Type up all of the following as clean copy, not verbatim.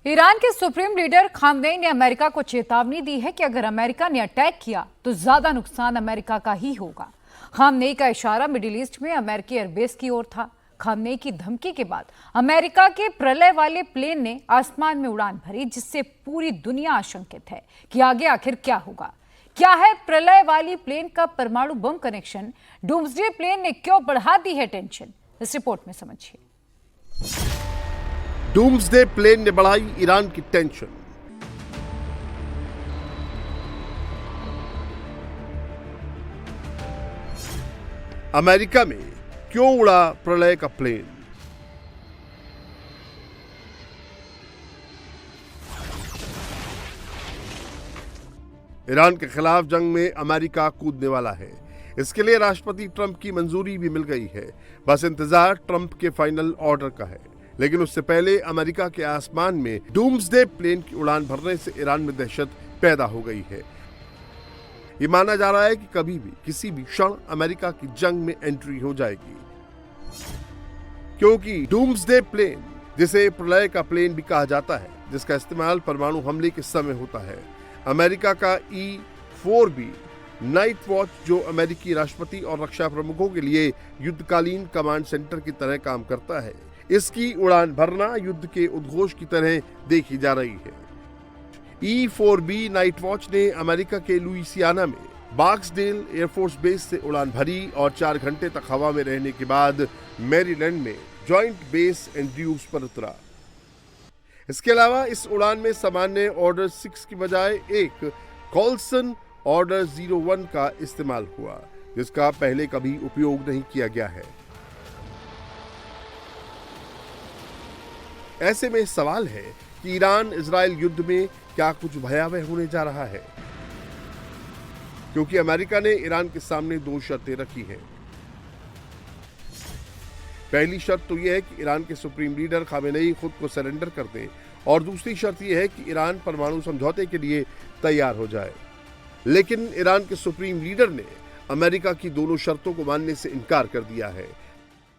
Iran के supreme leader Khamenei ने America को चेतावनी दी है कि अगर अमेरिका ने अटैक किया तो ज्यादा नुकसान अमेरिका का ही होगा। खामनेई का इशारा मिडिल ईस्ट में अमेरिकी एयरबेस की ओर था। खामनेई की धमकी के बाद अमेरिका के प्रलय वाले प्लेन ने आसमान में उड़ान भरी, जिससे पूरी दुनिया आशंकित है कि आगे आखिर क्या होगा। क्या है प्रलय वाली प्लेन का परमाणु बम कनेक्शन? डूम्सडे प्लेन ने क्यों बढ़ा दी है टेंशन? इस रिपोर्ट में समझिए। डूम्सडे प्लेन ने बढ़ाई ईरान की टेंशन। अमेरिका में क्यों उड़ा प्रलय का प्लेन? ईरान के खिलाफ जंग में अमेरिका कूदने वाला है। इसके लिए राष्ट्रपति ट्रंप की मंजूरी भी मिल गई है। बस इंतजार ट्रंप के फाइनल ऑर्डर का है। लेकिन उससे पहले अमेरिका के आसमान में डूम्सडे प्लेन की उड़ान भरने से ईरान में दहशत पैदा हो गई है। ये माना जा रहा है कि कभी भी किसी भी क्षण अमेरिका की जंग में एंट्री हो जाएगी, क्योंकि डूम्सडे प्लेन, जिसे प्रलय का प्लेन भी कहा जाता है, जिसका इस्तेमाल परमाणु हमले के समय होता है, अमेरिका का E-4B नाइट वॉच, जो अमेरिकी राष्ट्रपति और रक्षा प्रमुखों के लिए युद्धकालीन कमांड सेंटर की तरह काम करता है, इसकी उड़ान भरना युद्ध के उद्घोष की तरह देखी जा रही है। E-4B नाइट वॉच ने अमेरिका के लुइसियाना में बार्क्सडेल एयरफोर्स बेस से उड़ान भरी और 4 घंटे तक हवा में रहने के बाद मैरीलैंड में जॉइंट बेस एंड्रयूज पर उतरा। इसके अलावा इस उड़ान में सामान्य ऑर्डर 6 की बजाय एक कॉल्सन ऑर्डर 01 का इस्तेमाल हुआ, जिसका पहले कभी उपयोग नहीं किया गया है। ऐसे में सवाल है कि ईरान इजराइल युद्ध में क्या कुछ भयावह होने जा रहा है, क्योंकि अमेरिका ने ईरान के सामने 2 शर्तें रखी हैं। पहली शर्त तो यह है कि ईरान के सुप्रीम लीडर खामेनेई खुद को सरेंडर कर दें, और दूसरी शर्त यह है कि ईरान परमाणु समझौते के लिए तैयार हो जाए। लेकिन ईरान के सुप्रीम लीडर ने अमेरिका की दोनों शर्तों को मानने से इनकार कर दिया है।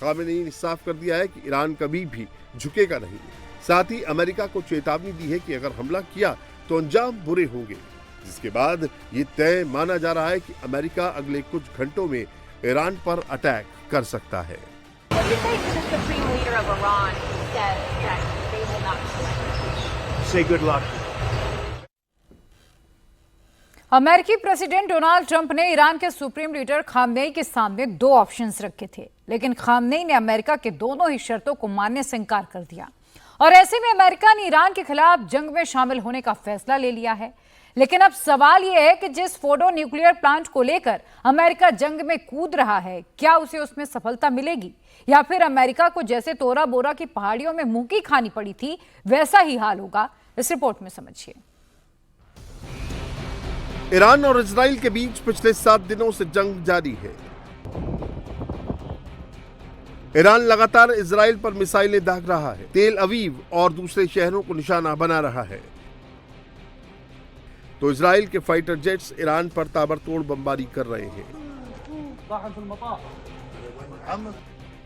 खामेनेई ने साफ कर दिया है कि ईरान कभी भी झुकेगा नहीं। साथ ही अमेरिका को चेतावनी दी है कि अगर हमला किया तो अंजाम बुरे होंगे, जिसके बाद ये तय माना जा रहा है कि अमेरिका अगले कुछ घंटों में ईरान पर अटैक कर सकता है। अमेरिकी प्रेसिडेंट डोनाल्ड ट्रंप ने ईरान के सुप्रीम लीडर खामनेई के सामने 2 ऑप्शंस रखे थे, लेकिन खामनेई ने अमेरिका के दोनों ही शर्तों को मानने से इनकार कर दिया। और ऐसे में अमेरिका ने ईरान के खिलाफ जंग में शामिल होने का फैसला ले लिया है। लेकिन अब सवाल यह है कि जिस फोर्डो न्यूक्लियर प्लांट को लेकर अमेरिका जंग में कूद रहा है, क्या उसे उसमें सफलता मिलेगी, या फिर अमेरिका को जैसे तोरा बोरा की पहाड़ियों में मुंह की खानी पड़ी थी, वैसा ही हाल होगा? इस रिपोर्ट में समझिए। ईरान और इजराइल के बीच पिछले 7 दिनों से जंग जारी है। ईरान लगातार इजराइल पर मिसाइलें दाग रहा है, तेल अवीव और दूसरे शहरों को निशाना बना रहा है, तो इजराइल के फाइटर जेट्स ईरान पर ताबड़तोड़ बमबारी कर रहे हैं।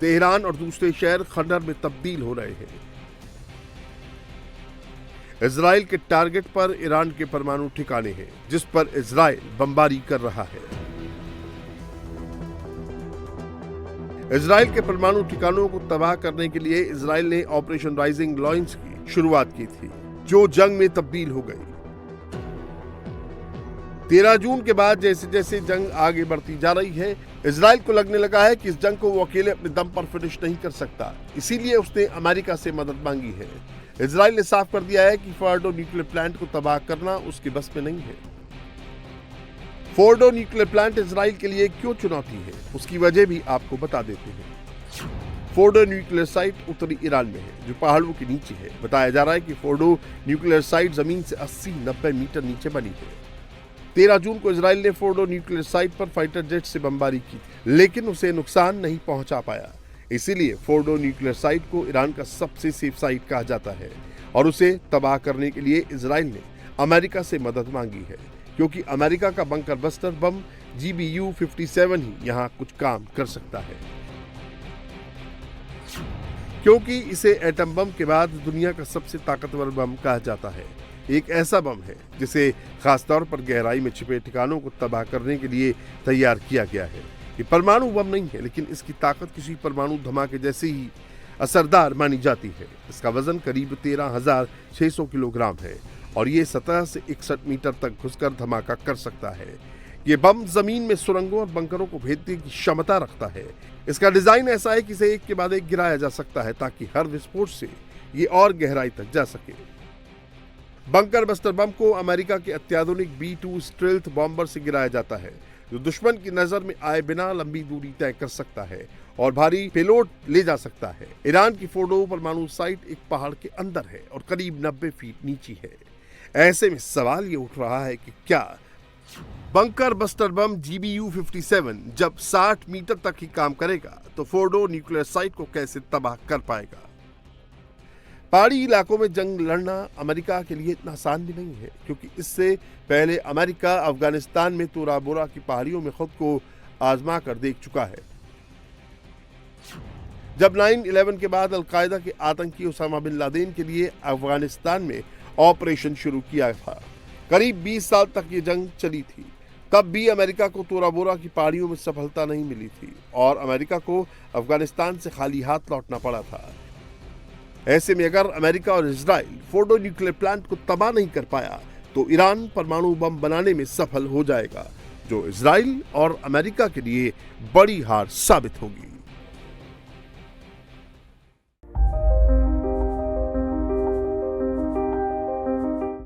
तेहरान और दूसरे शहर खंडर में तब्दील हो रहे हैं। इजराइल के टारगेट पर ईरान के परमाणु ठिकाने हैं, जिस पर इजराइल बमबारी कर रहा है। इजराइल के परमाणु ठिकानों को तबाह करने के लिए इजराइल ने ऑपरेशन राइजिंग लॉयंस की शुरुआत की थी, जो जंग में तब्दील हो गई। 13 जून के बाद जैसे जैसे जंग आगे बढ़ती जा रही है, इजराइल को लगने लगा है कि इस जंग को वो अकेले अपने दम पर फिनिश नहीं कर सकता। इसीलिए उसने अमेरिका से मदद मांगी है। इजराइल ने साफ कर दिया है कि फोर्डो न्यूक्लियर प्लांट को तबाह करना उसके बस में नहीं है। फोर्डो न्यूक्लियर प्लांट इजराइल के लिए क्यों चुनौती है, उसकी वजह भी आपको बता देते हैं। फोर्डो न्यूक्लियर साइट उत्तरी ईरान में है, जो पहाड़ों के नीचे है। बताया जा रहा है कि फोर्डो न्यूक्लियर साइट जमीन से 80-90 मीटर नीचे बनी है। 13 जून को इजराइल ने फोर्डो न्यूक्लियर साइट पर फाइटर जेट से बमबारी की, लेकिन उसे नुकसान नहीं पहुंचा पाया। इसीलिए फोर्डो न्यूक्लियर साइट को ईरान का सबसे सेफ साइट कहा जाता है और उसे तबाह करने के लिए इजराइल ने अमेरिका से मदद मांगी है, क्योंकि अमेरिका का बंकर बस्टर बम GBU-57 ही यहां कुछ काम कर सकता है, क्योंकि इसे एटम बम के बाद दुनिया का सबसे ताकतवर बम कहा जाता है। एक ऐसा बम है जिसे खासतौर पर गहराई में छिपे ठिकानों को तबाह करने के लिए तैयार किया गया है। ये परमाणु बम नहीं है, लेकिन इसकी ताकत किसी परमाणु धमाके जैसी ही असरदार मानी जाती है। इसका वजन करीब 13,600 किलोग्राम है और ये सतह से 61 मीटर तक घुसकर धमाका कर सकता है। ये बम जमीन में सुरंगों और बंकरों को भेदने की क्षमता रखता है। इसका डिजाइन ऐसा है कि इसे एक के बाद एक गिराया जा सकता है ताकि हर विस्फोट से ये और गहराई तक जा सके। बंकर बस्टर बम को अमेरिका के अत्याधुनिक B-2 स्टेल्थ बॉम्बर से गिराया जाता है, जो दुश्मन की नजर में आए बिना लंबी दूरी तय कर सकता है और भारी पेलोड ले जा सकता है। ईरान की फोर्डो परमाणु साइट एक पहाड़ के अंदर है और करीब 90 फीट नीचे है। ऐसे में सवाल ये उठ रहा है कि क्या बंकर बस्टर बम GBU-57 जब 60 मीटर तक ही काम करेगा तो फोर्डो न्यूक्लियर साइट को कैसे तबाह कर पाएगा? पहाड़ी इलाकों में जंग लड़ना अमेरिका के लिए इतना आसान भी नहीं है, क्योंकि इससे पहले अमेरिका अफगानिस्तान में तोरा बोरा की पहाड़ियों में खुद को आजमा कर देख चुका है। जब 9/11 के बाद अलकायदा के आतंकी उसामा बिन लादेन के लिए अफगानिस्तान में ऑपरेशन शुरू किया था, करीब 20 साल तक ये जंग चली थी। तब भी अमेरिका को तोरा बोरा की पहाड़ियों में सफलता नहीं मिली थी और अमेरिका को अफगानिस्तान से खाली हाथ लौटना पड़ा था। ऐसे में अगर अमेरिका और इजराइल फोर्डो न्यूक्लियर प्लांट को तबाह नहीं कर पाया तो ईरान परमाणु बम बनाने में सफल हो जाएगा, जो इजराइल और अमेरिका के लिए बड़ी हार साबित होगी।